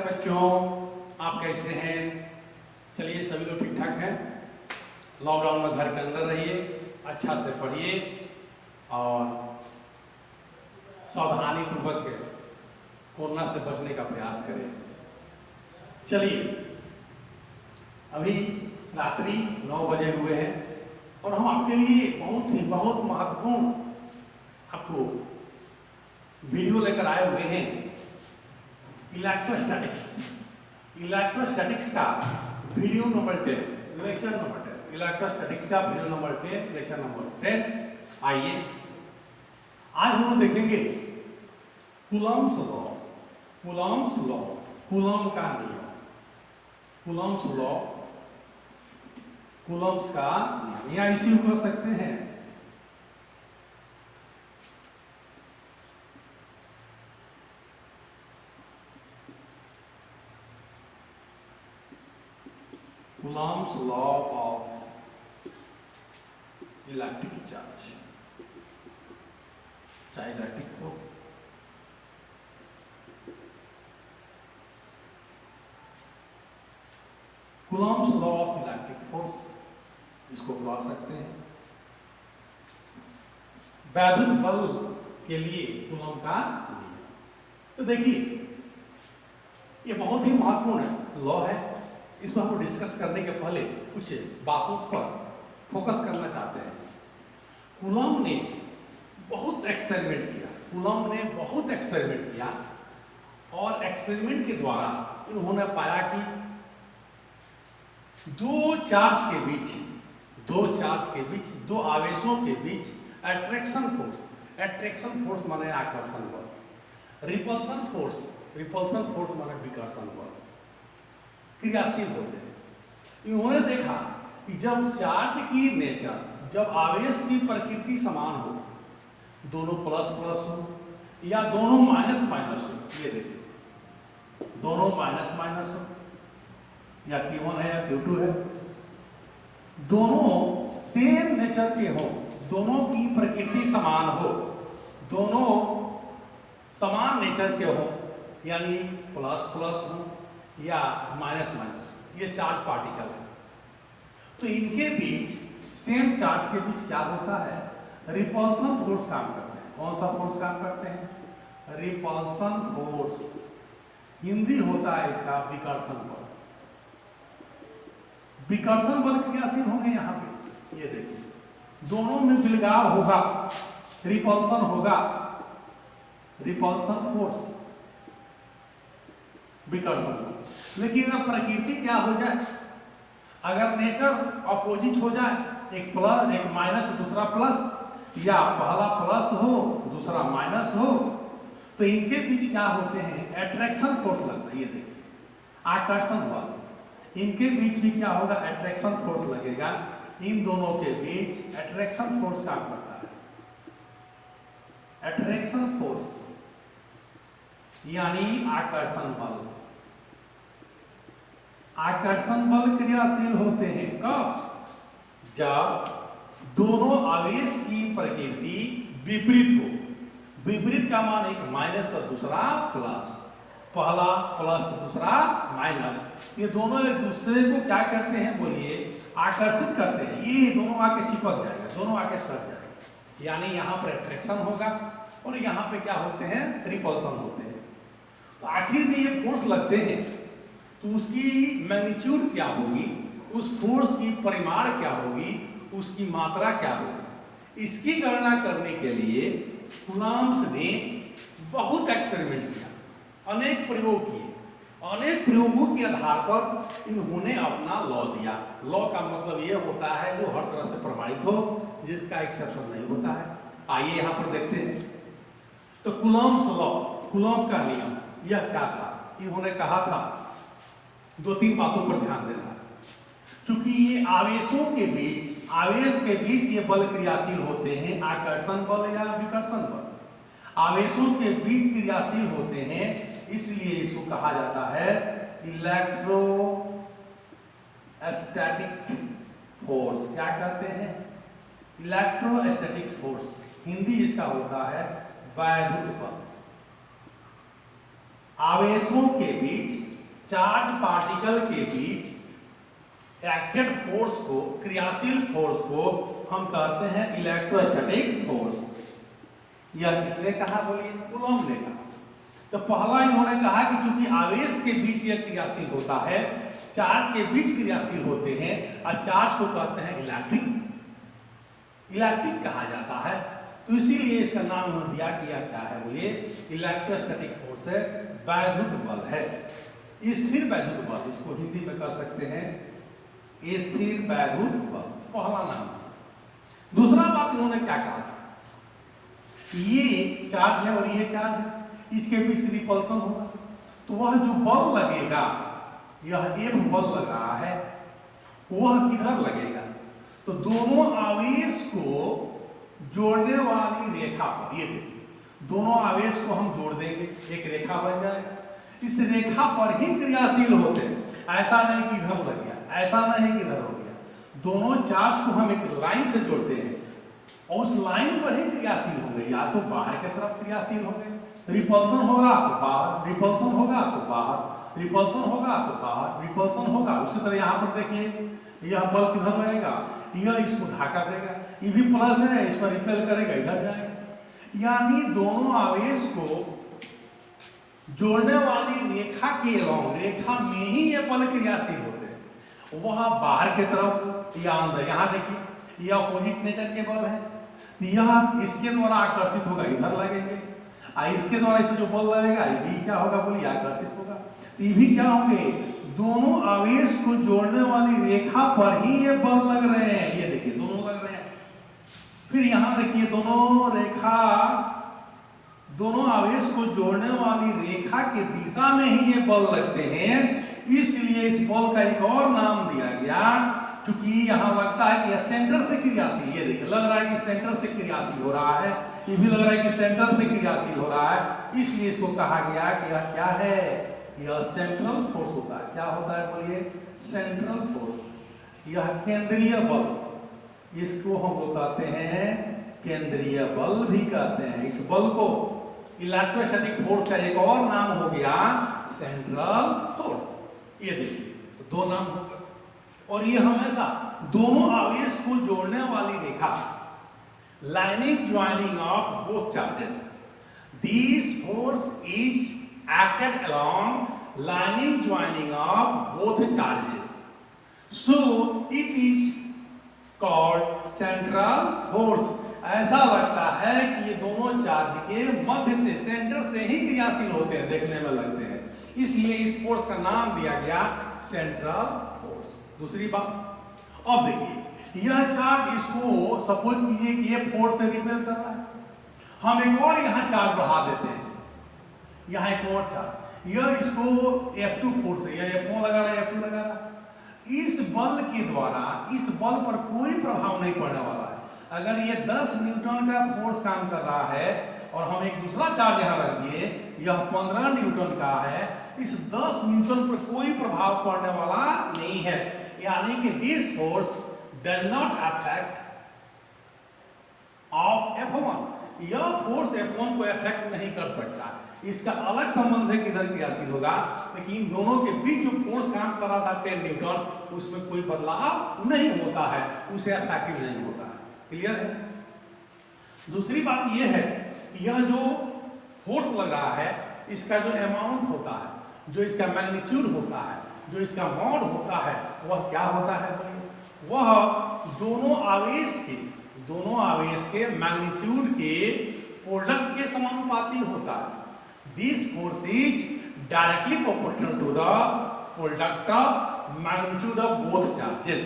बच्चों, आप कैसे हैं? चलिए, सभी लोग ठीक ठाक हैं। लॉकडाउन में घर के अंदर रहिए, अच्छा से पढ़िए और सावधानी पूर्वक कोरोना से बचने का प्रयास करें। चलिए, अभी रात्रि 9 बजे हुए हैं और हम आपके लिए बहुत महत्वपूर्ण आपको वीडियो लेकर आए हुए हैं। इलेक्ट्रोस्टैटिक्स का video number 10, lecture number 10, electrostatics का वीडियो नंबर 10, लेक्चर नंबर 10। आइए, आज हम देखेंगे कूलॉम्स लॉ, कूलॉम का नियम, कूलॉम्स का नियम, या इसी को कर सकते हैं Coulomb's law of electric charge, electric force। Coulomb's law of electric force, इसको बुला सकते हैं वैद्युत बल के लिए कूलॉम का नियम। तो देखिए, ये बहुत ही महत्वपूर्ण लॉ है। इस पर हम डिस्कस करने के पहले कुछ बातों पर फोकस करना चाहते हैं। कूलॉम ने बहुत एक्सपेरिमेंट किया और एक्सपेरिमेंट के द्वारा इन्होंने पाया कि दो चार्ज के बीच, दो आवेशों के बीच एट्रैक्शन फोर्स माने आकर्षण बल, रिपल्सन फोर्स माने विकर्षण बल क्रियाशील होते हैं। इन्होंने देखा कि जब चार्ज की नेचर, जब आवेश की प्रकृति समान हो, दोनों प्लस हो या दोनों माइनस हो, ये देखिए, दोनों माइनस हो या Q1 है या Q2 है, दोनों सेम नेचर के हो, दोनों की प्रकृति समान हो, दोनों समान नेचर के हो, यानी प्लस हो या माइनस, ये चार्ज पार्टिकल है। तो इनके बीच, सेम चार्ज के बीच क्या होता है? रिपल्सन फोर्स काम करते हैं। कौन सा फोर्स काम करते हैं? Repulsion force. हिंदी होता है इसका विकर्षण बल। विकर्षण बल क्रियाशील होंगे यहाँ पे, ये देखिए, दोनों में बिलगाव होगा, रिपल्सन होगा, रिपल्सन फोर्स, विकर्षण। लेकिन अब प्रकृति क्या हो जाए, अगर नेचर अपोजिट हो जाए, एक प्लस एक माइनस दूसरा प्लस, या पहला प्लस हो दूसरा माइनस हो, तो इनके बीच क्या होते हैं? एट्रैक्शन फोर्स लगता है। ये देखिए, आकर्षण बल, इनके बीच भी क्या होगा? एट्रैक्शन फोर्स लगेगा। इन दोनों के बीच एट्रैक्शन फोर्स काम करता है, एट्रैक्शन फोर्स यानी आकर्षण बल। आकर्षण बल क्रियाशील होते हैं कब? जब दोनों आवेश की प्रकृति विपरीत हो। विपरीत का मान, एक माइनस तो दूसरा प्लस, पहला प्लस तो दूसरा माइनस, ये दोनों एक दूसरे को क्या करते हैं? बोलिए, आकर्षित करते हैं। ये दोनों आके चिपक जाएगा, दोनों आके सट जाएगा, यानी यहाँ पर एट्रैक्शन होगा और यहाँ पे क्या होते हैं? रिपल्सन होते हैं। तो आखिर में ये फोर्स लगते हैं, तो उसकी मैग्नीट्यूड क्या होगी, उस फोर्स की परिमाण क्या होगी, उसकी मात्रा क्या होगी, इसकी गणना करने के लिए कूलॉम्स ने बहुत एक्सपेरिमेंट किया, अनेक प्रयोग किए। अनेक प्रयोगों के आधार पर इन्होंने अपना लॉ दिया। लॉ का मतलब ये होता है जो हर तरह से प्रमाणित हो, जिसका एक्सेप्शन नहीं होता है। आइए यहाँ पर देखते हैं। तो कूलॉम्स लॉ, कूलॉम का नियम, यह क्या था? इन्होंने कहा था, 2-3 बातों पर ध्यान देना। क्योंकि ये आवेशों के बीच, आवेश के बीच ये बल क्रियाशील होते हैं, आकर्षण बल या विकर्षण बल आवेशों के बीच क्रियाशील होते हैं, इसलिए इसको कहा जाता है इलेक्ट्रोस्टैटिक फोर्स। क्या कहते हैं? Electrostatic force. हिंदी इसका होता है वैद्युत बल। आवेशों के बीच चार्ज पार्टिकल के बीच एक्टेड फोर्स को, क्रियाशील फोर्स को हम कहते हैं इलेक्ट्रोस्टैटिक फोर्स। यह किसने कहा बोलिए? कूलॉम ने कहा। तो पहला इन्होंने कहा कि चूंकि आवेश के बीच यह क्रियाशील होता है, चार्ज के बीच क्रियाशील होते हैं, और चार्ज को कहते हैं इलेक्ट्रिक, इलेक्ट्रिक कहा जाता है। तो इसीलिए इसका नाम उन्होंने दिया कि यह क्या है बोलिए? इलेक्ट्रोस्टैटिक फोर्स है, वैद्युत बल है, स्थिर वैद्युत बल, इसको हिंदी में कह सकते हैं स्थिर वैद्युत बल, पहला नाम। दूसरा बात इन्होंने क्या कहा? ये चार्ज है और ये चार्ज है, इसके बीच रिपल्सन होगा, तो वह जो बल लगेगा, यह एक बल लग रहा है, वह किधर लगेगा? तो दोनों आवेश को जोड़ने वाली रेखा पर, ये देखिए, दोनों आवेश को हम जोड़ देंगे, एक रेखा बन जाएगा। इस रेखा पर ही क्रियाशील होते हैं, ऐसा नहीं कि इधर लग गया, ऐसा नहीं कि इधर हो गया। दोनों चार्ज को हम एक लाइन से जोड़ते हैं और उस लाइन पर ही क्रियाशील होंगे, या तो बाहर की तरफ क्रियाशील होंगे, रिपल्सन होगा तो बाहर, रिपल्सन होगा तो बाहर, रिपल्सन होगा तो बाहर, रिपल्सन होगा। उसी तरह यहाँ पर देखिए, यह बल किधर लगेगा? यह इसको ढाका देगा, ये भी प्लस है, इस पर रिपेल करेगा, इधर जाएगा। यानी दोनों आवेश को जोड़ने वाली रेखा के अलॉन्ग, रेखा में ही ये बल क्रियाशील होते हैं, वह बाहर की तरफ या अंदर। यहाँ देखिए, यह अपोजिट नेचर के बल है, यह इसके द्वारा आकर्षित होगा, इधर लगेंगे, इसके द्वारा इसमें जो बल लगेगा, ये भी क्या होगा बोलिए? आकर्षित होगा। ये भी क्या होंगे? दोनों आवेश को जोड़ने वाली रेखा पर ही ये बल लग रहे हैं, ये देखिए दोनों लग रहे हैं। फिर यहां देखिए, दोनों रेखा, दोनों आवेश को जोड़ने वाली रेखा के दिशा में ही ये बल लगते हैं, इसलिए इस बल का एक और नाम दिया गया। क्योंकि यहां लगता है कि यह सेंटर से क्रियाशील, ये देखिए लग रहा है कि सेंटर से क्रियाशील हो रहा है, ये भी लग रहा है कि सेंटर से क्रियाशील हो रहा है, इसलिए इसको कहा गया कि यह क्या है? यह सेंट्रल फोर्स होता है। क्या होता है बोलिए? Central force. यह केंद्रीय बल, इसको हम कहते हैं केंद्रीय बल भी कहते हैं। इस बल को इलेक्ट्रोस्टैटिक फोर्स का एक और नाम हो गया सेंट्रल फोर्स। ये देखिए दो नाम हो गए, और ये हमेशा दोनों आवेश को जोड़ने वाली रेखा, lining joining of both charges, this force is acted along lining joining of both charges, so it is called central force। ऐसा लगता है कि ये दोनों चार्ज के मध्य से, सेंटर से ही क्रियाशील होते हैं, देखने में लगते हैं, इसलिए इस फोर्स का नाम दिया गया सेंट्रल फोर्स। दूसरी बात, अब देखिए यह चार्ज, इसको सपोज कीजिए कि ये फोर्स से रिपेल कर रहा है, हम एक और यहाँ चार्ज बढ़ा देते हैं, यहाँ एक और था, यह इसको F2 फोर्स है, यह F1 लगा रहा है, F2 लगा रहा है। इस बल के द्वारा इस बल पर कोई प्रभाव नहीं पड़ने वाला है। अगर ये 10 न्यूटन का फोर्स काम कर रहा है और हम एक दूसरा चार्ज यहाँ रख दिए, यह 15 न्यूटन का है, इस 10 न्यूटन पर कोई प्रभाव पड़ने वाला नहीं है। यानी कि this force does not affect of F1, यह फोर्स F1 को अफेक्ट नहीं कर सकता। इसका अलग संबंध है किधर क्रियाशील होगा, लेकिन दोनों के बीच जो फोर्स काम कर रहा था 10 न्यूटन, उसमें कोई बदलाव नहीं होता है, उसे अफेक्टिव नहीं होता है। क्लियर है? दूसरी बात यह है, यह जो फोर्स लग रहा है, इसका जो अमाउंट होता है, जो इसका मैग्नीट्यूड होता है, जो इसका मॉड होता है, वह क्या होता है? वह दोनों आवेश के मैग्नीट्यूड के प्रोडक्ट के समानुपाती होता है। This force is directly proportional to the product of magnitude of both charges।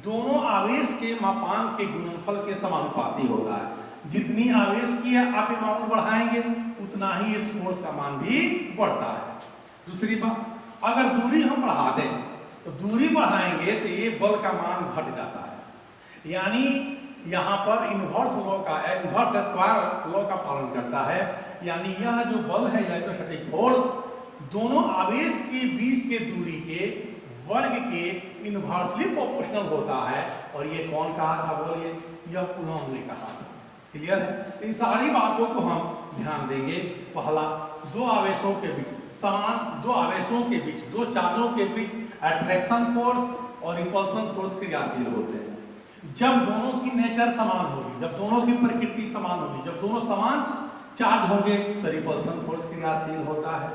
दोनों आवेश के मापांक के गुणनफल के समानुपाती होता है। जितनी आवेश की आप अमाउंट बढ़ाएंगे, उतना ही इस फोर्स का मान भी बढ़ता है। दूसरी बात, अगर दूरी हम बढ़ा दें, तो दूरी बढ़ाएंगे तो ये बल का मान घट जाता है। यानी यहाँ पर इनवर्स लॉ का, इनवर्स स्क्वायर लॉ का पालन करता है। यानी यह जो बल है इलेक्ट्रोस्टैटिक फोर्स, दोनों आवेश के बीच के दूरी के वर्ग के इनवर्सली प्रोपोर्शनल होता है। और ये कौन कहा था बोलिए? यह कूलॉम ने कहा था। क्लियर है? इन सारी बातों को हम ध्यान देंगे। पहला, दो आवेशों के बीच समान दो आवेशों के बीच, दो चार्जों के बीच अट्रैक्शन फोर्स और रिपल्सन फोर्स क्रियाशील होते हैं। जब दोनों की नेचर समान होगी, जब दोनों की प्रकृति समान होगी, जब दोनों समान चार्ज होंगे तो रिपल्सन फोर्स क्रियाशील होता है।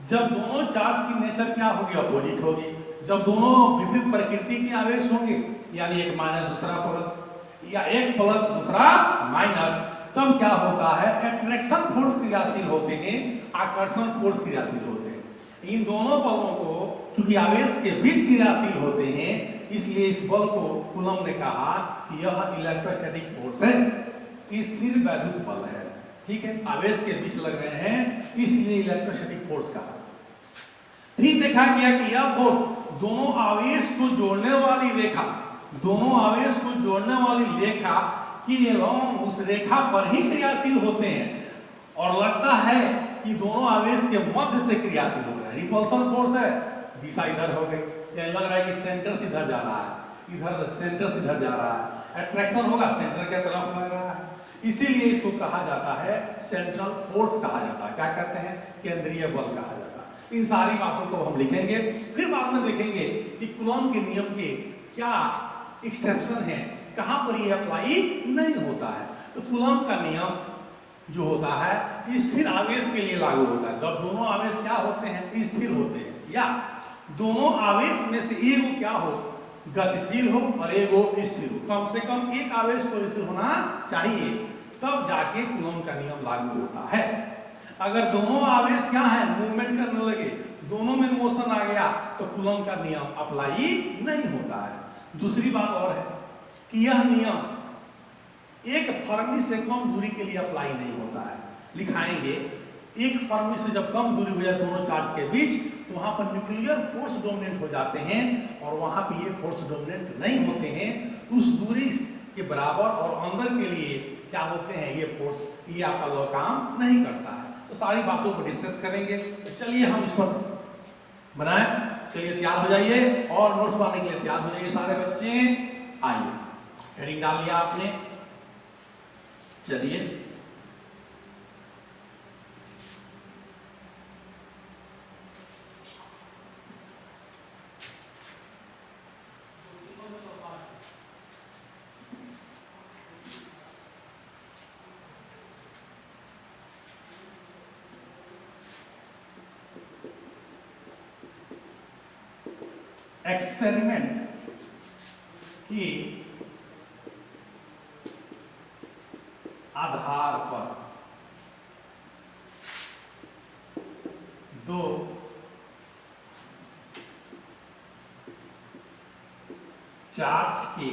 जब दोनों चार्ज की नेचर क्या होगी, अपोजिट होगी, जब दोनों विपरीत प्रकृति के आवेश होंगे, यानी एक माइनस दूसरा प्लस या एक प्लस दूसरा माइनस, तब क्या होता है, अट्रैक्शन फोर्स क्रियाशील होते हैं, आकर्षण फोर्स क्रियाशील होते हैं। इन दोनों बलों को चूंकि आवेश के बीच क्रियाशील होते हैं, इसलिए इस बल को कूलम ने कहा कि यह इलेक्ट्रोस्टैटिक फोर्स है, स्थिर वैद्युत बल है। ठीक है, आवेश के बीच लग रहे हैं, इसलिए इलेक्ट्रोस्टैटिक फोर्स कहा। फिर देखा गया कि यह फोर्स दोनों आवेश को जोड़ने वाली रेखा, दोनों आवेश को जोड़ने वाली रेखा की एलॉन्ग उस रेखा पर ही क्रियाशील होते हैं, और लगता है कि दोनों आवेश के मध्य से क्रियाशील हो रहे हैं। रिपल्सन फोर्स है, दिशा इधर हो गई, यानी लग रहा है कि सेंटर से इधर जा रहा है, इधर सेंटर से इधर जा रहा है। अट्रैक्शन होगा, सेंटर के तरफ लग रहा है, इसीलिए इसको कहा जाता है सेंट्रल फोर्स कहा जाता है। क्या कहते हैं, केंद्रीय बल कहा जाता है। इन सारी बातों को हम लिखेंगे, फिर बाद में देखेंगे कि कूलॉम के नियम के क्या एक्सेप्शन है, कहां पर ये अप्लाई नहीं होता है। तो कूलॉम का नियम जो होता है स्थिर आवेश के लिए लागू होता है। जब दोनों आवेश क्या होते हैं, स्थिर होते हैं, या दोनों आवेश में से एक क्या हो, गतिशील हो और एक हो स्थिर हो। कम से कम एक आवेश को स्थिर होना चाहिए, तब जाके कूलॉम का नियम लागू होता है। अगर दोनों आवेश क्या है, मूवमेंट करने लगे, दोनों में मोशन आ गया, तो कूलॉम का नियम अप्लाई नहीं होता है। दूसरी बात और है कि यह नियम एक फर्मी से कम दूरी के लिए अप्लाई नहीं होता है। लिखाएंगे, एक फर्मी से जब कम दूरी हो जाए दोनों चार्ज के बीच, तो वहां पर न्यूक्लियर फोर्स डोमिनेंट हो जाते हैं, और वहां पे ये फोर्स डोमिनेंट नहीं होते हैं। उस दूरी के बराबर और अंदर के लिए क्या होते हैं, ये फोर्स, ये आपका लॉ काम नहीं करता है। तो सारी बातों को डिस्कस करेंगे। तो चलिए हम इस पर बनाएं। चलिए तैयार हो जाइए और नोट्स बनाने के लिए तैयार हो जाइए सारे बच्चे। आइए, हेडिंग डाल लिया आपने, चलिए एक्सपेरिमेंट की आधार पर दो चार्ज के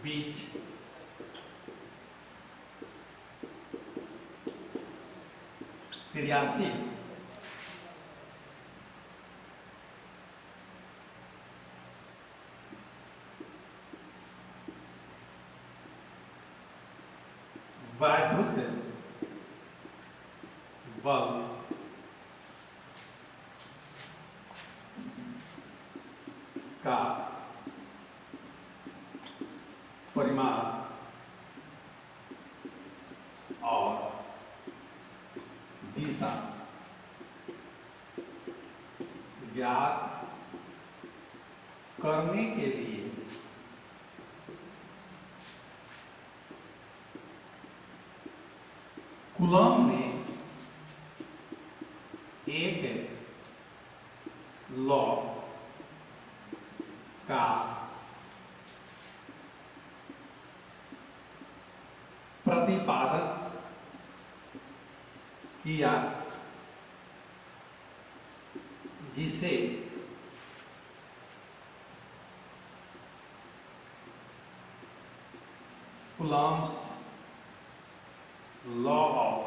बीच क्रियाशील वैद्युत बल का परिमाण और दिशा ज्ञात करने के लिए कूलॉम ने एक लॉ का प्रतिपादन किया, जिसे Coulomb's law of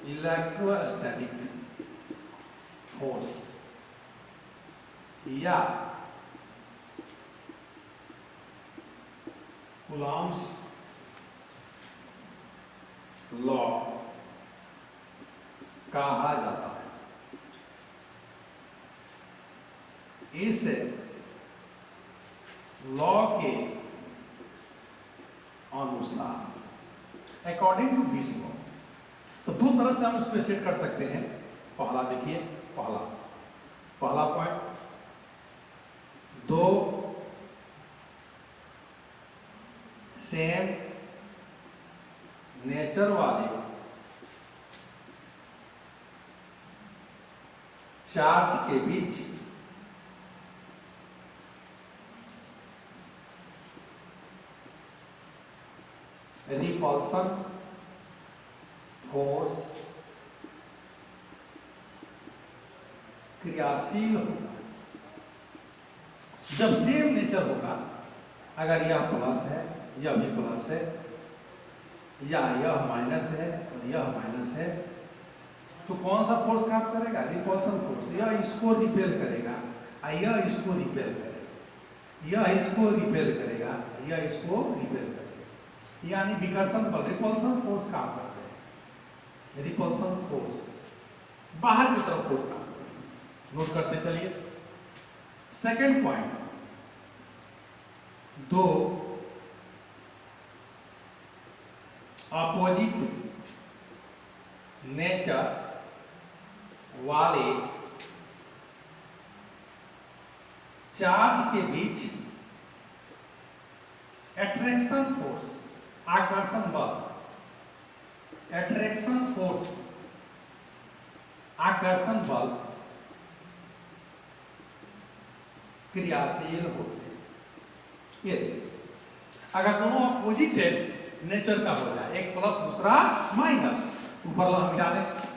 electrostatic force या कूलॉम्स लॉ कहा जाता है। इस लॉ के अनुसार, अकॉर्डिंग टू दिस लॉ, तरह से हम उसको स्टेट कर सकते हैं। पहला देखिए, पहला पॉइंट, दो सेम नेचर वाले चार्ज के बीच रिपल्सन फोर्स क्रियाशील होगा। जब सेम नेचर होगा, अगर यह प्लस है, यह भी प्लस है, या यह माइनस है और यह माइनस है, तो कौन सा फोर्स काम करेगा? Repulsion force. यह इसको रिपेल करेगा, यह इसको रिपेल करेगा, यह इसको रिपेल करेगा, यह इसको रिपेल करेगा, यानी विकर्षण बल, रिपल्सन फोर्स काम करते हैं। रिपल्सन फोर्स बाहर की तरफ फोर्स काम करते हैं। नोट करते चलिए। सेकेंड पॉइंट, दो अपोजिट नेचर वाले चार्ज के बीच एट्रैक्शन फोर्स, आकर्षण बल, एट्रैक्शन फोर्स, आकर्षण बल क्रियाशील होते हैं। ये अगर दोनों अपोजिट नेचर का हो जाए, एक प्लस दूसरा माइनस, ऊपर हम मिटा दें।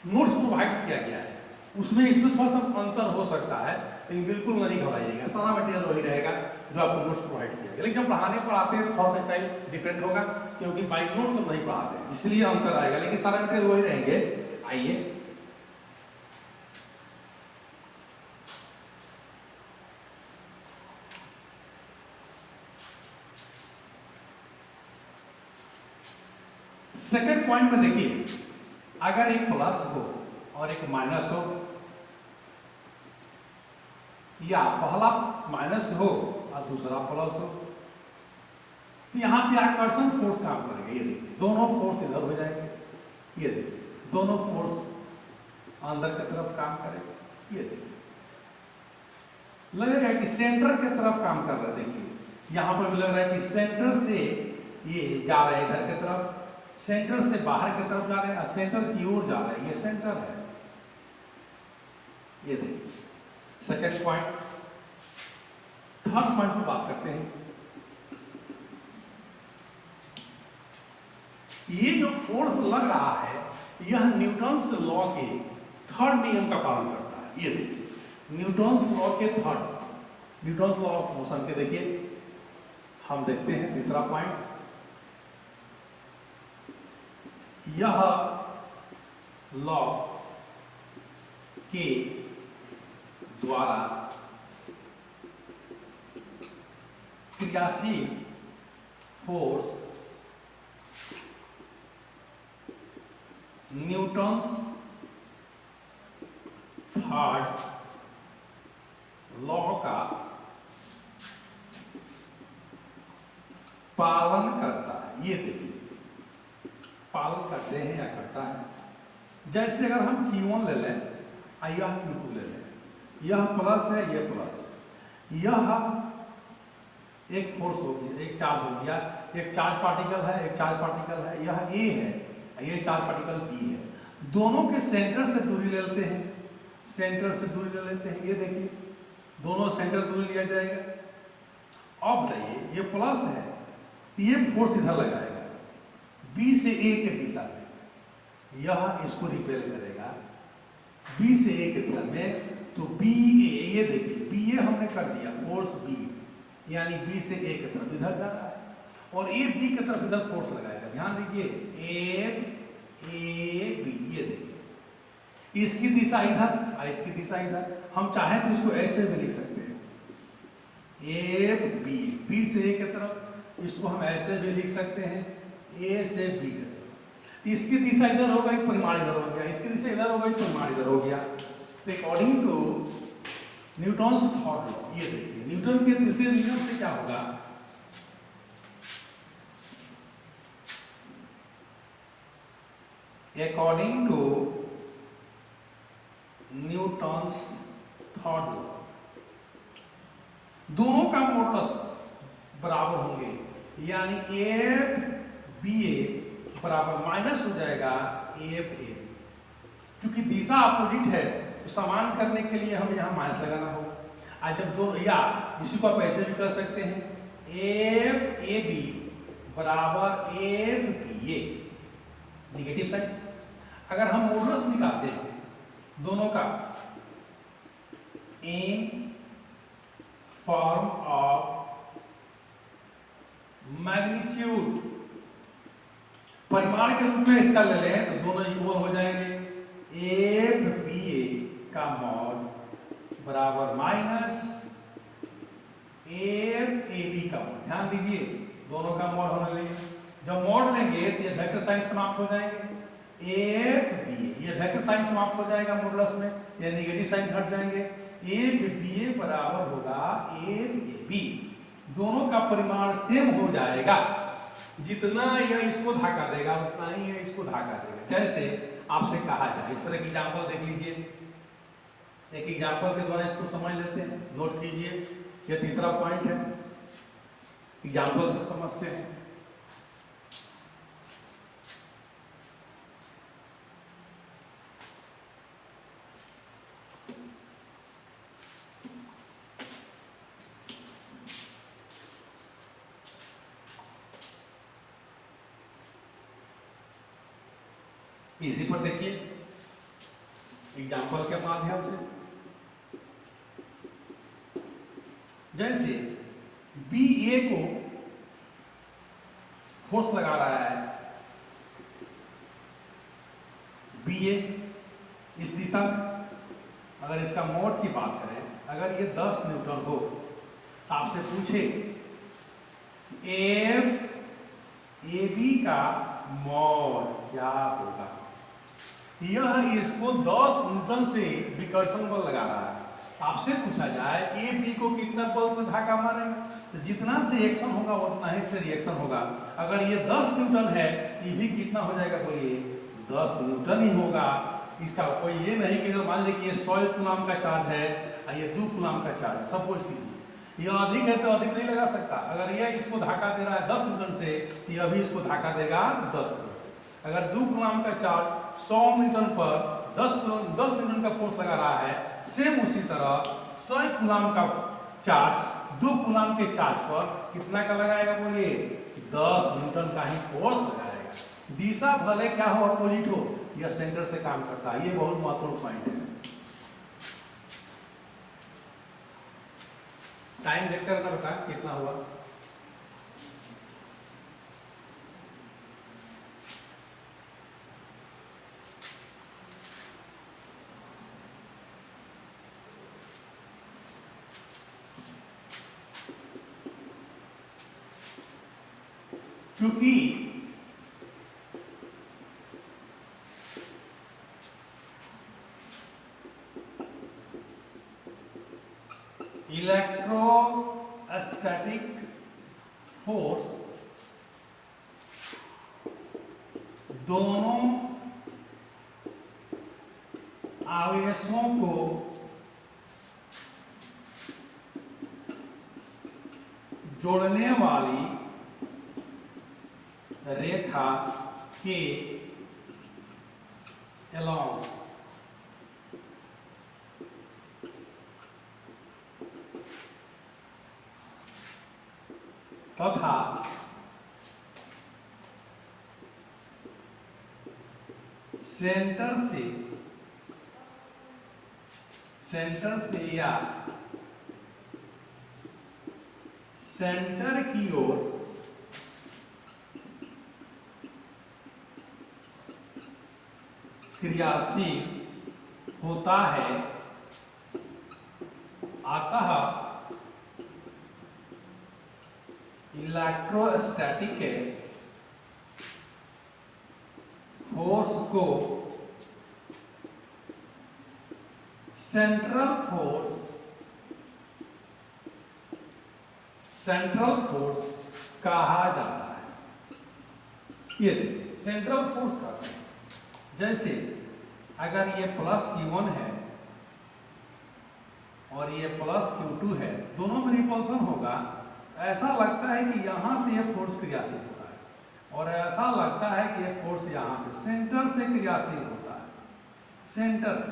नोट्स प्रोवाइड किया गया है, उसमें इसमें थोड़ा सा अंतर हो सकता है, लेकिन बिल्कुल नहीं घबराइएगा, सारा मटेरियल वही रहेगा जो आपको नोट्स प्रोवाइड किया गया। लेकिन जब पढ़ाने पर आते हैं थोड़ा सा स्टाइल डिफरेंट होगा, क्योंकि बाई नोट्स हम नहीं पढ़ाते, इसलिए अंतर आएगा, लेकिन सारा मटेरियल वही रहेंगे। आइए सेकेंड पॉइंट में देखिए, अगर एक प्लस हो और एक माइनस हो, या पहला माइनस हो और दूसरा प्लस हो, तो यहां पे आकर्षण फोर्स काम करेगा। ये देखिए, दोनों फोर्स इधर हो जाएंगे। ये देखिए, दोनों फोर्स अंदर की तरफ काम करेगा। ये देखिए, लगेगा कि सेंटर की तरफ काम कर रहा है। देखिए यहां पर भी लग रहा है कि सेंटर से ये जा रहा है इधर की तरफ, सेंटर से बाहर की तरफ जा रहे हैं, सेंटर की ओर जा रहे हैं। ये सेंटर है। ये देखिए सेकेंड पॉइंट। थर्ड पॉइंट पर बात करते हैं। ये जो फोर्स लग रहा है, यह न्यूटन्स लॉ के थर्ड नियम का पालन करता है। ये देखिए न्यूटन्स लॉ के third, Newton's law of motion के देखिए हम देखते हैं तीसरा पॉइंट। यह लॉ के द्वारा क्रियाशील फोर्स न्यूटन्स थर्ड लॉ का पालन करता है। ये देखिए पालन करते हैं या करता है। जैसे अगर हम Q1 ले लें, यह Q2 ले लें, यह प्लस है, यह प्लस, यह एक फोर्स हो गया, एक चार्ज हो गया, एक चार्ज पार्टिकल है, एक चार्ज पार्टिकल है, यह A है, यह चार्ज पार्टिकल B है। दोनों के सेंटर से दूरी ले लेते हैं, सेंटर से दूरी ले लेते हैं। ये देखिए दोनों सेंटर दूरी लिया जाएगा। अब बताइए ये प्लस है, ये फोर्स इधर लगाएगा B से A के दिशा में, यह इसको रिपेल करेगा B से A के दिशा में, तो BA, ये देखिए BA हमने कर दिया फोर्स B, यानी B से A की तरफ इधर जा रहा है, और A B की तरफ इधर फोर्स लगाएगा। ध्यान दीजिए A B, ये देखिए इसकी दिशा इधर और इसकी दिशा इधर। हम चाहें तो इसको ऐसे भी लिख सकते हैं A B से A की तरफ, इसको हम ऐसे भी लिख सकते हैं A से B की तरफ। इसकी दिशा इधर हो गई, परिमाण इधर हो गया, इसकी दिशा इधर हो गई, परिमाण इधर हो गया। तो according to Newton's third law, ये देखिए न्यूटन के तीसरे नियम से क्या होगा, according to Newton's third law, दोनों का मॉडुलस बराबर होंगे, यानी एफ बी ए बराबर माइनस हो जाएगा एफ ए। क्योंकि दिशा अपोजिट है तो समान करने के लिए हमें यहाँ माइनस लगाना होगा। आज जब दो, या इसी को आप ऐसे भी कर सकते हैं, एफ ए बी बराबर एफ बी ए, निगेटिव साइन। अगर हम मॉडुलस निकालते हैं दोनों का इन फॉर्म ऑफ मैग्नीट्यूड, परिमाण के रूप में इसका ले लें तो दोनों इक्वल हो जाएंगे। एफ बी ए का मॉड बराबर माइनस एफ ए बी का मॉड। ध्यान दीजिए दोनों का मॉड होने लगे। जब मॉड लेंगे तो ये वेक्टर साइन समाप्त हो जाएंगे। एफ बी ए, ये वेक्टर साइन समाप्त हो जाएगा मॉडुलस में, ये नेगेटिव साइन हट जाएंगे। एफ बी ए बराबर होगा एफ ए बी, दोनों का परिमाण सेम हो जाएगा। जितना यह इसको धाका देगा उतना ही यह इसको धाका देगा। जैसे आपसे कहा जाए, इस तरह की एग्जाम्पल देख लीजिए, एक एग्जाम्पल के द्वारा इसको समझ लेते हैं। नोट कीजिए, यह तीसरा पॉइंट है, एग्जाम्पल से समझते हैं। इसी पर देखिए एग्जाम्पल के माध्यम से, जैसे बी ए को फोर्स लगा रहा है, बी ए इस दिशा में, अगर इसका मोड की बात करें, अगर ये 10 न्यूटन हो, आपसे पूछे एफ ए बी का मोड क्या होगा। यह इसको 10 न्यूटन से विकर्षण बल लगा रहा है। आपसे पूछा जाए ए बी को कितना बल से धक्का मारेगा, तो जितना से एक्शन होगा उतना ही से रिएक्शन होगा। अगर ये 10 न्यूटन है, ये भी कितना हो जाएगा, बोलिए 10 न्यूटन ही होगा। इसका कोई ये नहीं कि मान लीजिए कि ये 100 कूलम का चार्ज है और ये 2 कूलम का चार्ज है, सपोज कीजिए यह अधिक है तो अधिक नहीं लगा सकता। अगर यह इसको धक्का दे रहा है 10 न्यूटन से, तो यह भी इसको धक्का देगा 10 न्यूटन से। अगर 2 कूलम का चार्ज 100 न्यूटन पर 10 न्यूटन का फोर्स लगा रहा है, सेम उसी तरह 100 कूलम का चार्ज 2 कूलम के चार्ज पर कितना का लगाएगा, बोलिए 10 न्यूटन का ही फोर्स लगाएगा। दिशा भले क्या हो, अपोजिट हो, यह सेंटर से काम करता है। ये बहुत महत्वपूर्ण पॉइंट है। टाइम देखकर ना बता कितना हुआ। क्योंकि इलेक्ट्रोस्टैटिक फोर्स दोनों आवेशों को जोड़ने वाली रेखा के along तथा सेंटर से या सेंटर की ओर क्रियाशील होता है, अतः इलेक्ट्रोस्टैटिक फोर्स को सेंट्रल फोर्स कहा जाता है। ये देखिए सेंट्रल फोर्स कहते हैं। जैसे अगर ये प्लस Q1 है और ये प्लस Q2 है, दोनों में रिपल्सन होगा, ऐसा लगता है कि यहाँ से ये फोर्स क्रियाशील होता है और ऐसा लगता है कि ये फोर्स यहाँ से सेंटर से क्रियाशील होता है, सेंटर से,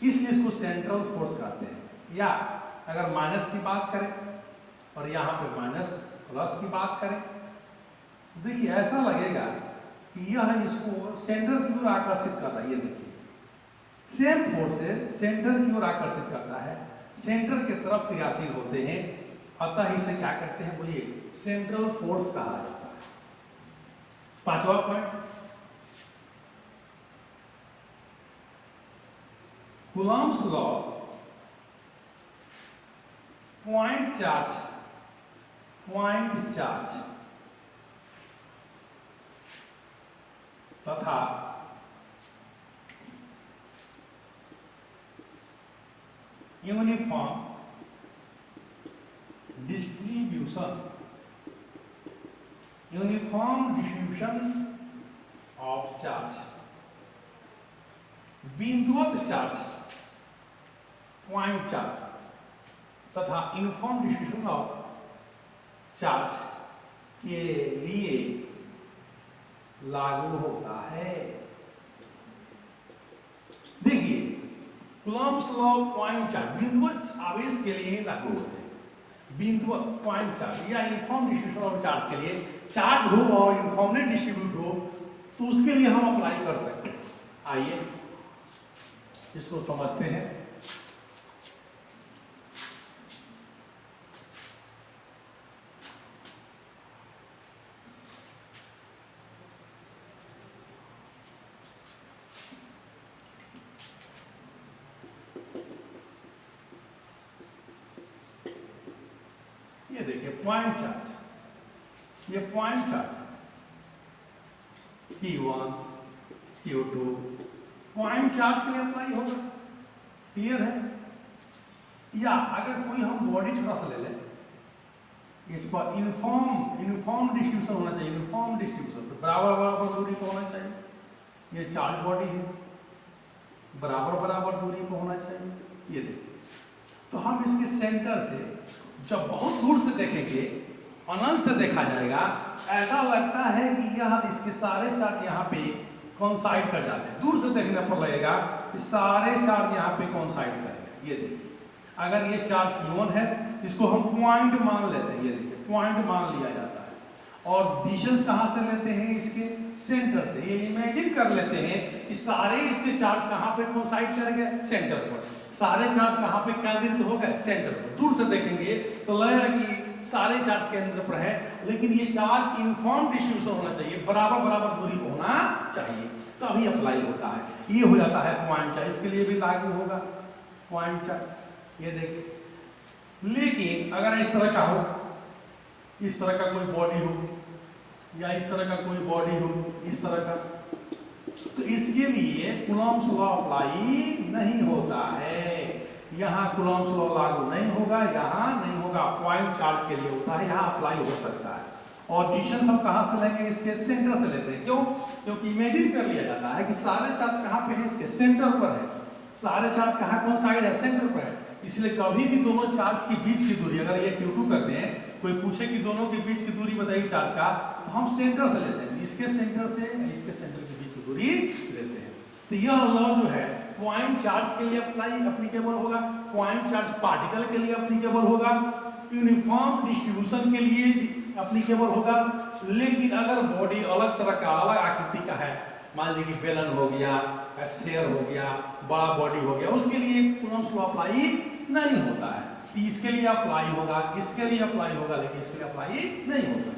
इसलिए इसको सेंट्रल फोर्स कहते हैं। या अगर माइनस की बात करें और यहाँ पे माइनस प्लस की बात करें, देखिए ऐसा लगेगा कि यह इसको सेंटर की ओर आकर्षित करता है। ये देखिए सेम फोर्स से सेंटर की ओर आकर्षित करता है, सेंटर की तरफ क्रियाशील होते हैं, अतः इसे क्या करते हैं बोलिए, सेंट्रल फोर्स कहा जाता है। पांचवा point, Coulomb's law point charge तथा यूनिफॉर्म डिस्ट्रीब्यूशन ऑफ चार्ज, बिंदुवत चार्ज पॉइंट चार्ज तथा यूनिफॉर्म डिस्ट्रीब्यूशन ऑफ चार्ज के लिए लागू होता है। देखिए कूलॉम्स लॉ पॉइंट चार्ज बिंदुवत आवेश के लिए ही लागू होते हैं। बिंदुवत पॉइंट चार्ज या यूनिफॉर्म डिस्ट्रीब्यूशन ऑफ चार्ज के लिए, चार्ज हो और यूनिफॉर्मली डिस्ट्रीब्यूट हो तो उसके लिए हम अप्लाई कर सकते हैं। आइए इसको समझते हैं। ये देखिए पॉइंट चार्ज, ये point charge P1 Q2 point charge के लिए अप्लाई होगा, क्लियर है। या अगर कोई हम बॉडी थोड़ा सा ले लें, इस पर यूनिफॉर्म डिस्ट्रीब्यूशन होना चाहिए, यूनिफॉर्म डिस्ट्रीब्यूशन तो बराबर दूरी पर होना चाहिए। ये चार्ज बॉडी है, बराबर दूरी पर होना चाहिए। ये देखिए, तो हम इसके सेंटर से जब बहुत दूर से देखेंगे, अनंत से देखा जाएगा, ऐसा लगता है कि यह इसके सारे चार्ज यहाँ पे कॉन्साइड कर जाते हैं। दूर से देखने पर लगेगा कि सारे चार्ज यहाँ पे कॉन्साइड करेंगे। ये देखिए, अगर ये चार्ज Q1 है, इसको हम पॉइंट मान लेते हैं। ये देखिए पॉइंट मान लिया जाता है और डिस्टेंस कहाँ से लेते हैं, इसके सेंटर से। ये इमेजिन कर लेते हैं कि सारे इसके चार्ज कहाँ पे कॉन्साइड करेंगे, सेंटर पर। सारे चार्ज कहाँ पे केंद्रित हो गए, सेंटर पर। दूर से देखेंगे तो लगेगा कि सारे चार्ज केंद्र पर है, लेकिन ये चार्ज यूनिफॉर्म डिस्ट्रीब्यूशन होना चाहिए, बराबर दूरी पर होना चाहिए, तभी अप्लाई होता है। ये हो जाता है पॉइंट चार्ज, इसके लिए भी लागू होगा पॉइंट चार्ज। ये देखिए, लेकिन अगर इस तरह का हो, इस तरह का कोई बॉडी हो या इस तरह का कोई बॉडी हो, इस तरह का, तो इसके लिए कूलॉम्स लॉ अप्लाई नहीं होता है। यहाँ कूलॉम्स लॉ लागू नहीं होगा, यहाँ नहीं होगा, पॉइंट चार्ज के लिए होता है, यहाँ अप्लाई हो सकता है। और डिस्टेंस हम कहाँ से लेंगे, इसके सेंटर से लेते हैं। क्यों? क्योंकि इमेजिन कर लिया जाता है कि सारे चार्ज कहाँ पे है, इसके सेंटर पर है। सारे चार्ज कहाँ कौन साइड है, सेंटर पर है। इसलिए कभी भी दोनों चार्ज के बीच की दूरी, अगर ये Q2 करते हैं, कोई पूछे कि दोनों के बीच की दूरी बताइए चार्ज का, तो हम सेंटर से लेते हैं, इसके सेंटर से इसके सेंटर के बीच की दूरी लेते हैं। तो यह लॉ जो है पॉइंट चार्ज के लिए एप्लीकेबल होगा, पॉइंट चार्ज पार्टिकल के लिए एप्लीकेबल होगा, यूनिफॉर्म डिस्ट्रीब्यूशन के लिए एप्लीकेबल होगा। लेकिन अगर बॉडी अलग तरह का, अलग आकृति का है, मान लीजिए कि बेलन हो गया, स्फीयर हो गया, बड़ा बॉडी हो गया, उसके लिए कूलॉम्स लॉ अप्लाई नहीं होता है। इसके लिए अप्लाई होगा, इसके लिए अप्लाई होगा, लेकिन इसके लिए अप्लाई नहीं होगा।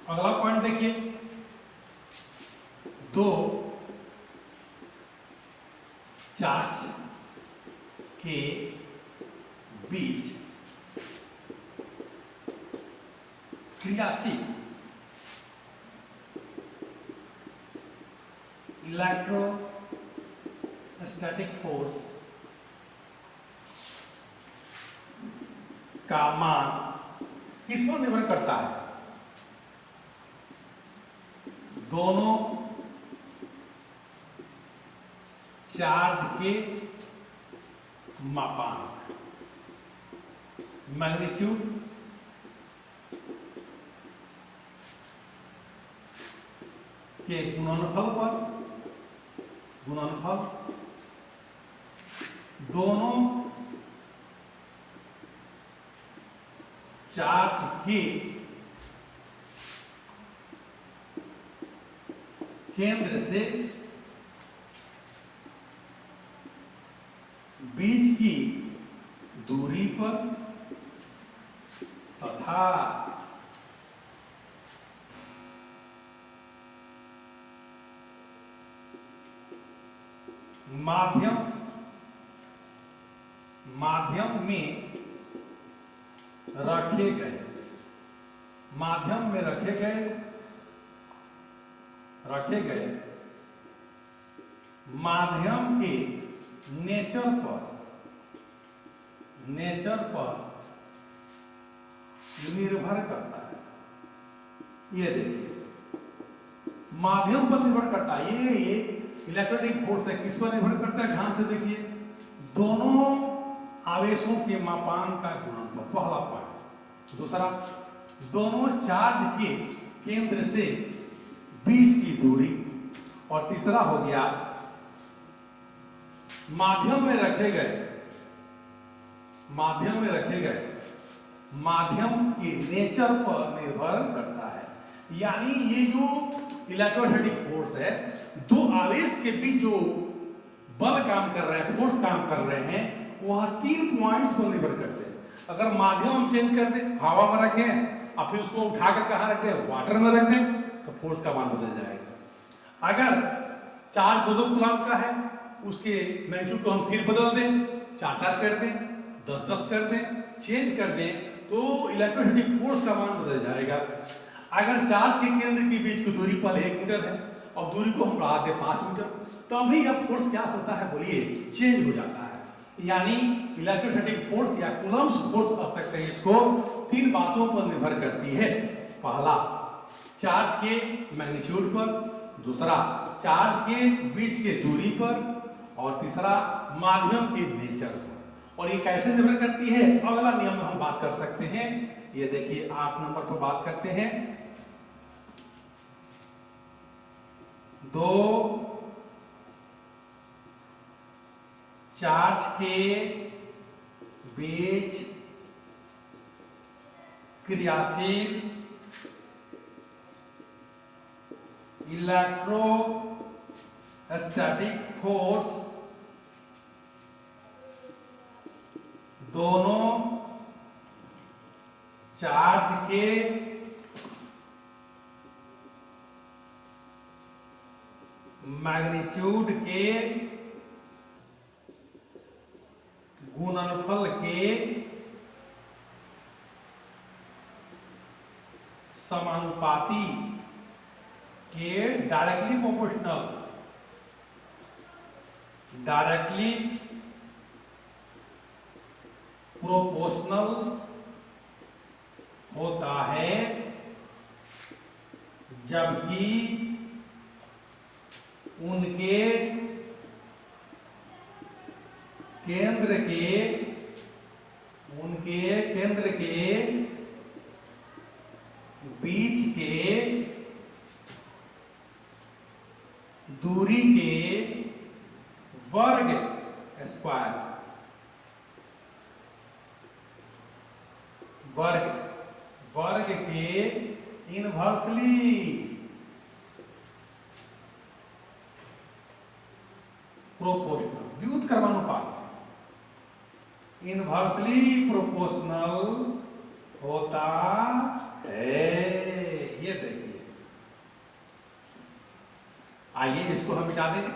अगला पॉइंट देखिए, दो चार्ज के बीच क्रियाशील इलेक्ट्रोस्टैटिक फोर्स का मान किस पर निर्भर करता है? दोनों चार्ज के मापांक मैग्नीट्यूड के गुणनफल दोनों चार्ज के केंद्र से बीच की दूरी पर तथा माध्यम में रखे गए माध्यम के नेचर पर निर्भर करता है। ये देखिए माध्यम पर निर्भर करता है। ये इलेक्ट्रोस्टैटिक फोर्स है, किस पर निर्भर करता है? ध्यान से देखिए, दोनों आवेशों के मापांक का गुणनफल, पहला पॉइंट। दूसरा, दोनों चार्ज के केंद्र से बीच की दूरी। और तीसरा हो गया माध्यम में रखे गए माध्यम के नेचर पर निर्भर करता है। यानी ये जो इलेक्ट्रोस्टैटिक फोर्स है, दो आवेश के बीच जो बल काम कर रहे हैं, फोर्स काम कर रहे हैं, वह 3 पॉइंट्स पर निर्भर करते हैं। अगर माध्यम हम चेंज कर दें, हवा में रखें और फिर उसको उठाकर कहां रखते हैं? वाटर में रख दें, तो फोर्स का मान बदल जाएगा। अगर चार्ज 2-2 कूलम्ब का है, उसके मैग्नीट्यूड को हम फिर बदल दें, 4-4 कर दें, 10-10 कर दें, चेंज कर दें, तो इलेक्ट्रोस्टैटिक फोर्स का मान बदल जाएगा। अगर चार्ज के केंद्र के बीच की दूरी पहले 1 मीटर है और दूरी को हम बढ़ा दें 5 मीटर, तभी यह फोर्स क्या होता है? बोलिए, चेंज हो जाता है। यानी इलेक्ट्रोस्टैटिक फोर्स या कूलम्ब्स फोर्स कह सकते हैं इसको, 3 बातों पर निर्भर करती है। पहला, चार्ज के मैग्नीट्यूड पर। दूसरा, चार्ज के बीच के दूरी पर। और तीसरा, माध्यम के नेचर पर। और ये कैसे निर्भर करती है? अगला नियम हम बात कर सकते हैं। ये देखिए 8 नंबर पर बात करते हैं। 2 चार्ज के बीच क्रियाशील इलेक्ट्रोस्टैटिक फोर्स दोनों चार्ज के मैग्नीट्यूड के गुणनफल के समानुपाती के डायरेक्टली प्रोपोर्शनल होता है, जबकि उनके केंद्र के बीच के दूरी के वर्ग के इनवर्सली प्रोपोर्शनल, व्युत्क्रमानुपात इनवर्सली प्रोपोर्शनल होता है। ये देखिए, आइए इसको हम मिटा दें।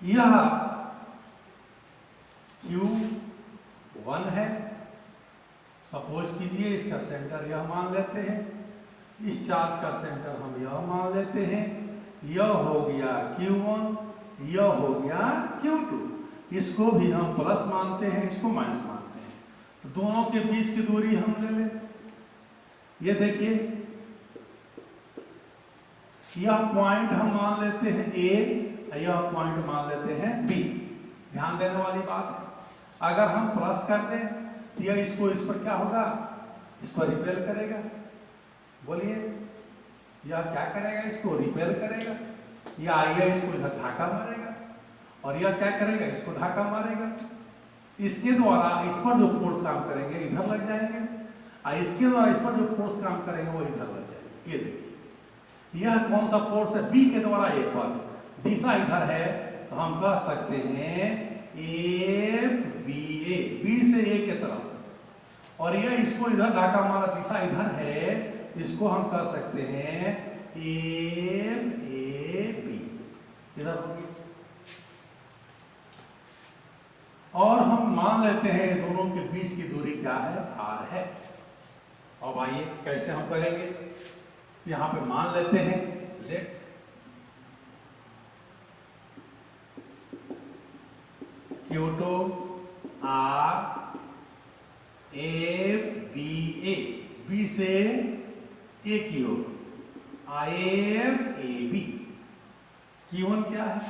यह Q1 है, सपोज कीजिए इसका सेंटर यह मान लेते हैं, इस चार्ज का सेंटर हम यह मान लेते हैं, यह हो गया Q1, यह हो गया Q2, इसको भी हम प्लस मानते हैं, इसको माइनस मानते हैं, तो दोनों के बीच की दूरी हम ले लें। ये देखिए यह पॉइंट हम मान लेते हैं A, यह पॉइंट मान लेते हैं B। ध्यान देने वाली बात है, अगर हम प्लस कर दें तो यह इसको इस पर क्या होगा, इस पर रिपेल करेगा। बोलिए यह क्या करेगा, इसको रिपेल करेगा, या यह इसको इधर धक्का मारेगा, और यह क्या करेगा, इसको धक्का मारेगा। इसके द्वारा इस पर जो फोर्स काम करेंगे इधर लग जाएंगे, और इसके द्वारा इस पर जो फोर्स काम करेंगे वो इधर लग जाएंगे। ये देखिए यह कौन सा फोर्स है, बी के द्वारा ए पर, दिशा इधर है, तो हम कह सकते हैं FBA, बी से ए के तरफ, और यह इसको इधर धक्का मारा, दिशा इधर है, इसको हम कह सकते हैं FAB, इधर होगी। और हम मान लेते हैं दोनों के बीच की दूरी क्या है, R है। अब आइए कैसे हम करेंगे, यहां पे मान लेते हैं, late Q2 R FBA, B से A की ओर IFAB। Q1 क्या है,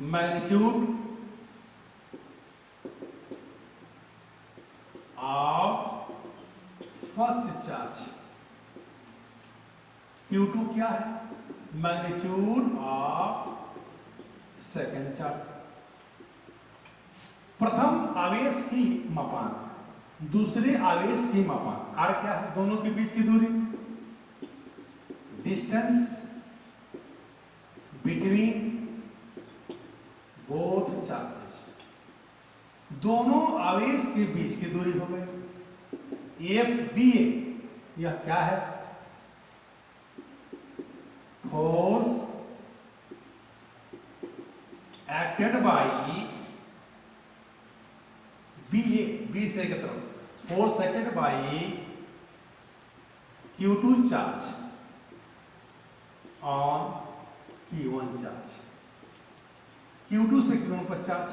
magnitude of first charge. Q2 क्या है, मैग्नीट्यूड ऑफ सेकेंड चार्ज। प्रथम आवेश की मापांक, दूसरे आवेश की मापांक, R क्या है, दोनों के बीच की दूरी, डिस्टेंस बिटवीन बोथ चार्जेस, दोनों आवेश के बीच की दूरी हो गई। FBA यह क्या है, force acted by BA, B से की तरफ, force acted by Q2 charge on Q1 charge. Q2 से Q1 पर चार्ज,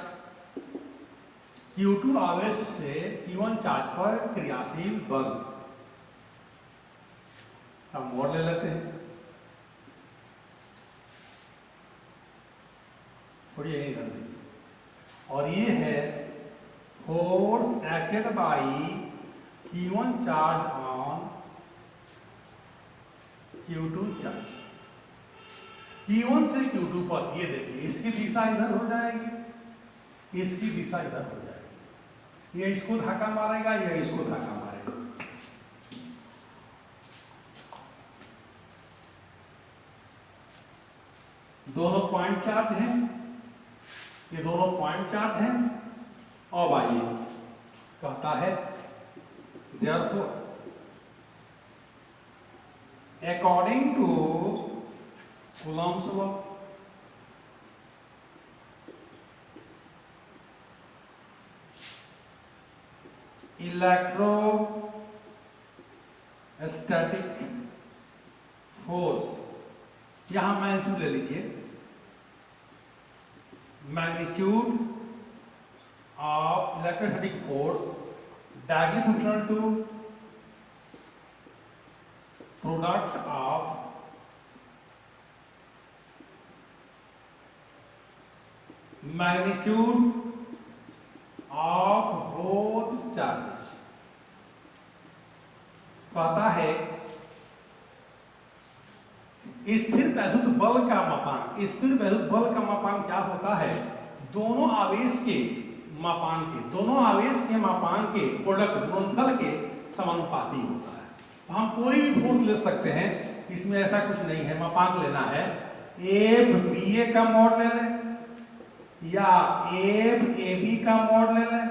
Q2 आवेश से Q1 चार्ज पर क्रियाशील बल, हम मोड़ ले लेते हैं, थोड़ी यही कर लीजिए, और ये है force acted by Q1 charge on Q2 charge. Q1 से Q2 पर, ये देखिए इसकी दिशा इधर हो जाएगी, इसकी दिशा इधर हो जाएगी, ये इसको धक्का मारेगा, ये इसको धक्का मारेगा। दोनों पॉइंट चार्ज हैं, ये दोनों पॉइंट चार्ज हैं। अब आइए कहता है therefore according to Coulomb's law, electrostatic force, यहां मैग्नीट्यूड ले लीजिए, magnitude of electrostatic force directly proportional to product of magnitude of both charges. कहता है स्थिर वैद्युत बल का मापांक, स्थिर वैद्युत बल का मापांक क्या होता है, दोनों आवेश के मापांक के, दोनों आवेश के मापांक के प्रोडक्ट गुणनफल के समानुपाती होता है। तो हम कोई भी फोर्स ले सकते हैं, इसमें ऐसा कुछ नहीं है, मापांक लेना है, FBA का मॉड ले लें या FAB का मॉड ले लें,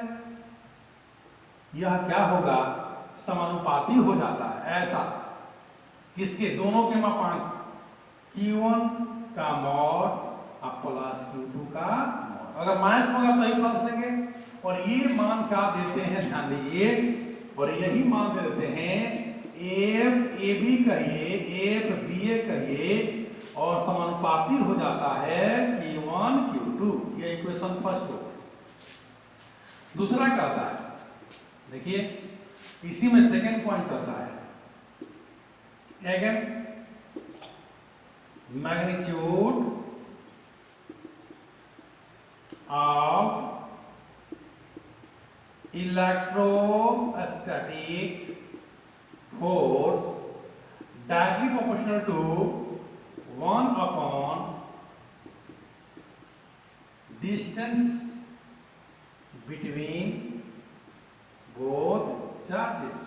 यह क्या होगा, समानुपाती हो जाता है। ऐसा किसके? दोनों के मापांक Q1 का मॉड और प्लस Q2 का मॉड। अगर माइनस होगा तो ही प्लस लेंगे। और ये मान क्या देते हैं, ध्यान दीजिए, और यही मान दे देते हैं एफ ए बी कहिए, एफ बी ए कहिए, और समानुपाती हो जाता है Q1 Q2। ये इक्वेशन फर्स्ट हो। दूसरा क्या होता है, देखिए इसी में सेकंड पॉइंट करता है again magnitude of electrostatic force directly proportional to 1 upon distance between both charges.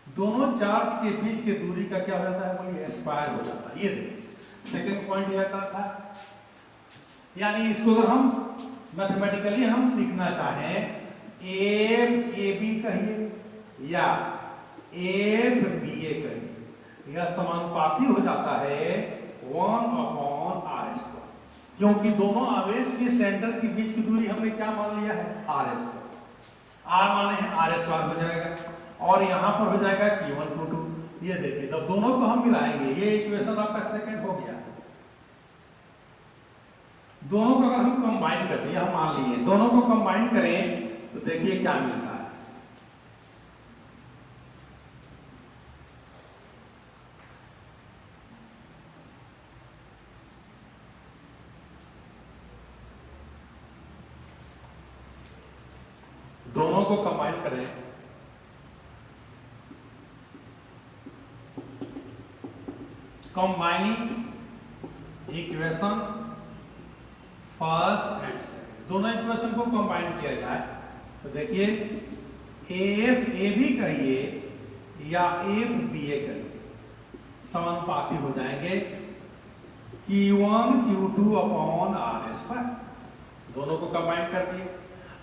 दोनों चार्ज के बीच की दूरी का क्या हो जाता है, बोलिए स्क्वायर हो जाता है। ये देखिए सेकंड पॉइंट यह था। यानी इसको अगर हम मैथमेटिकली हम लिखना चाहें, एफ ए बी कहिए या एफ बी ए कहिए, यह समानुपाती हो जाता है 1 अपॉन आर स्क्वायर। क्योंकि दोनों आवेश के सेंटर के बीच की दूरी हमने क्या मान लिया है, आर स्क्वायर। आर माने हैं आर स्क्वायर हो जाएगा, और यहां पर हो जाएगा Q1 Q2। ये देखिए तब दोनों को हम मिलाएंगे, ये इक्वेशन आपका सेकंड हो गया। दोनों को अगर हम कंबाइन करते हैं, हम मान लिए दोनों को कंबाइन करें तो देखिए क्या मिलता है। दोनों को कंबाइन करें combining equation first and second, दोनों इक्वेशन को कंबाइन किया जाए तो देखिए एफ ए बी कहिए या एफ बी ए कहिए, समानुपाती हो जाएंगे Q1 Q2 upon r square. दोनों को कंबाइन कर दिए।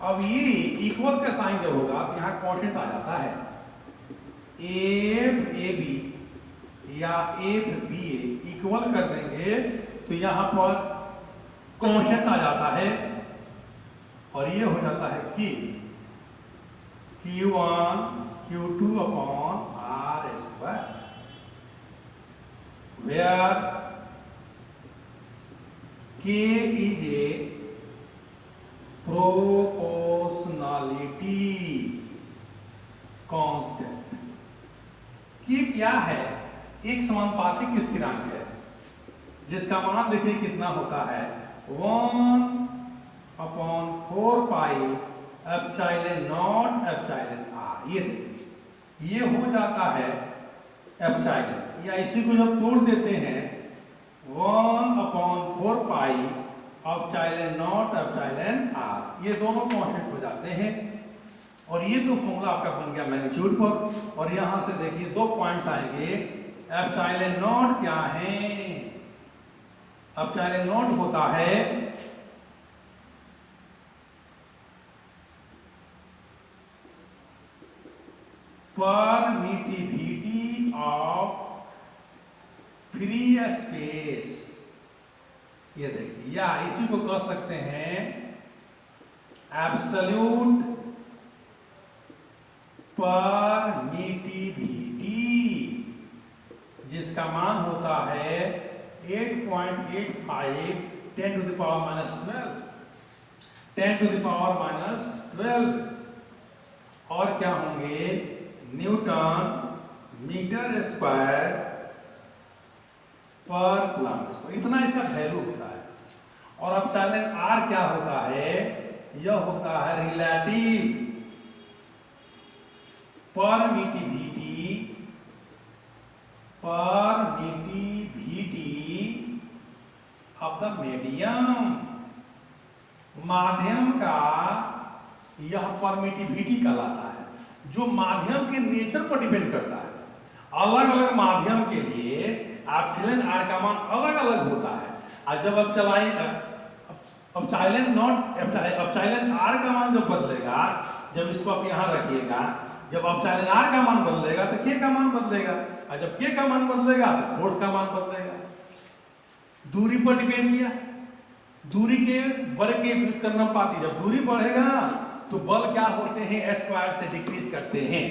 अब ये इक्वल का साइन जब होगा तो यहाँ कॉन्स्टेंट आ जाता है। एफ ए बी या एफ बी ए इक्वल कर देंगे तो यहाँ पर कॉन्स्टेंट आ जाता है, और ये हो जाता है कि Q1 Q2 upon r square, where K is a proportionality constant। कि क्या है, एक समानुपातिक स्थिरांक है जिसका मान देखिए कितना होता है 1/4 pi epsilon naught epsilon r. ये देखिए ये हो जाता है एप्सिलॉन, या इसी को जब तोड़ देते हैं 1/4 pi epsilon naught epsilon r, ये दोनों कांस्टेंट हो जाते हैं। और ये तो फॉर्मूला आपका बन गया मैग्नीट्यूड पर। और यहां से देखिए दो पॉइंट्स आएंगे। एप्सिलॉन नॉट क्या है, एप्सिलॉन नॉट होता है परमिटिविटी ऑफ फ्री स्पेस। ये देखिए, या इसी को कह सकते हैं एब्सोल्यूट परमिटिविटी, जिसका मान होता है 8.85 10 to the power minus 12, 10 to the power minus 12। और क्या होंगे, न्यूटन मीटर स्क्वायर पर कूलम्ब स्क्वायर, इतना इसका वैल्यू होता है। और अब एप्सिलॉन आर क्या होता है, यह होता है relative permittivity of the medium, माध्यम का यह परमिटिविटी कहलाता है, जो माध्यम के नेचर पर डिपेंड करता है। अलग अलग माध्यम के लिए एप्सिलॉन आर का मान अलग अलग होता है। और जब आप चलाएं एप्सिलॉन नॉट एप्सिलॉन आर का मान जब बदलेगा, जब इसको आप यहां रखिएगा, जब एप्सिलॉन आर का मान बदलेगा तो के का मान बदलेगा। और जब के का मान बदलेगा तो फोर्स का मान बदलेगा। दूरी पर डिपेंड किया, दूरी के वर्ग के व्युत्क्रमानुपाती, जब दूरी बढ़ेगा तो बल क्या होते हैं, s स्क्वायर से डिक्रीज करते हैं।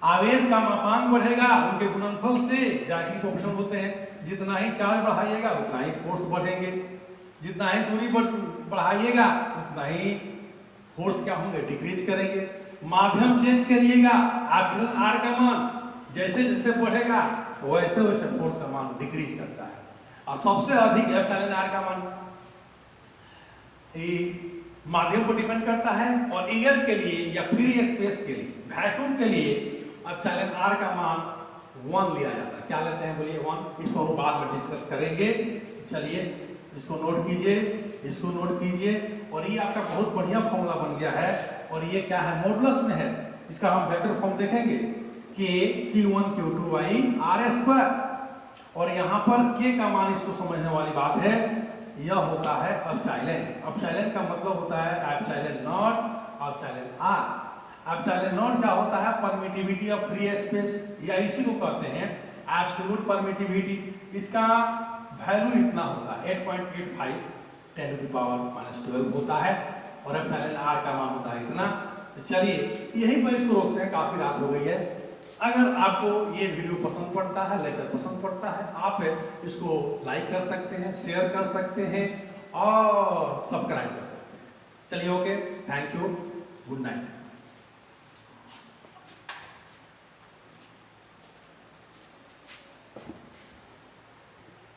आवेश का मापांक बढ़ेगा उनके गुणनफल से, जाइक्लिक कोएफिशिएंट होते हैं, जितना ही चार्ज बढ़ाइएगा उतना ही फोर्स बढ़ेंगे, जितना ही दूरी बढ़ाइएगा उतना ही फोर्स क्या होंगे, डिक्रीज करेंगे। माध्यम चेंज करिएगा, एप्सिलॉन आर का मान जैसे जैसे बढ़ेगा वैसे वैसे फोर्स का मान डिक्रीज करता है। और सबसे अधिक एप्सिलॉन आर का मान माध्यम पर डिपेंड करता है, और एयर के लिए या फ्री स्पेस के लिए, वैक्यूम के लिए एप्सिलॉन आर का मान 1 लिया जाता है। क्या लेते हैं बोलिए, 1। इसको हम बाद में डिस्कस करेंगे। चलिए इसको नोट कीजिए, इसको नोट कीजिए। और ये आपका बहुत बढ़िया फॉर्मूला बन गया है, और ये क्या है, मॉडुलस में है। इसका हम वेक्टर फॉर्म देखेंगे कि Q1 Q2 by R square, और यहाँ पर K का मान, इसको समझने वाली बात है, यह होता है एप्सिलॉन। एप्सिलॉन का मतलब होता है epsilon naught epsilon r. Epsilon naught क्या होता है, परमिटिविटी ऑफ फ्री स्पेस, या इसी को कहते हैं एब्सोल्यूट परमिटिविटी। इसका वैल्यू इतना होता है 8.85 10⁻⁻12 होता है, और एप्सिलॉन आर का मान होता है इतना। तो चलिए यही पर इसको रोकते हैं, काफी रात हो गई है। अगर आपको ये वीडियो पसंद पड़ता है, लेक्चर पसंद पड़ता है, आप इसको लाइक कर सकते हैं, शेयर कर सकते हैं और सब्सक्राइब कर सकते हैं। चलिए okay, thank you, good night.